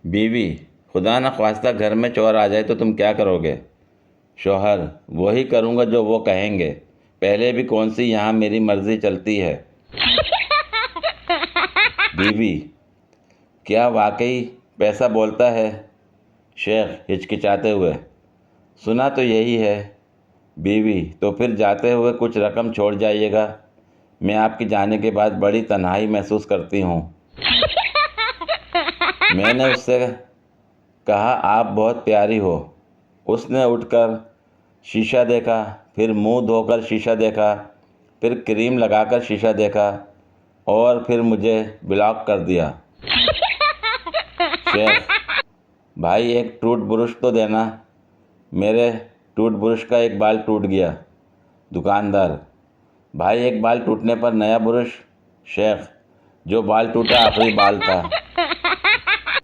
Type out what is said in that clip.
बीवी, खुदा न ख्वास्ता घर में चोर आ जाए तो तुम क्या करोगे? शौहर, वही करूँगा जो वो कहेंगे। पहले भी कौन सी यहाँ मेरी मर्ज़ी चलती है। बीवी, क्या वाकई पैसा बोलता है? शेख हिचकिचाते हुए, सुना तो यही है। बीवी, तो फिर जाते हुए कुछ रकम छोड़ जाइएगा। मैं आपके जाने के बाद बड़ी तन्हाई महसूस करती हूँ। मैंने उससे कहा, आप बहुत प्यारी हो। उसने उठकर शीशा देखा, फिर मुंह धोकर शीशा देखा, फिर क्रीम लगाकर शीशा देखा और फिर मुझे ब्लॉक कर दिया। शेख, भाई एक टूथब्रश तो देना। मेरे टूथब्रश का एक बाल टूट गया। दुकानदार, भाई एक बाल टूटने पर नया ब्रश। शेख, जो बाल टूटा आखिरी बाल था।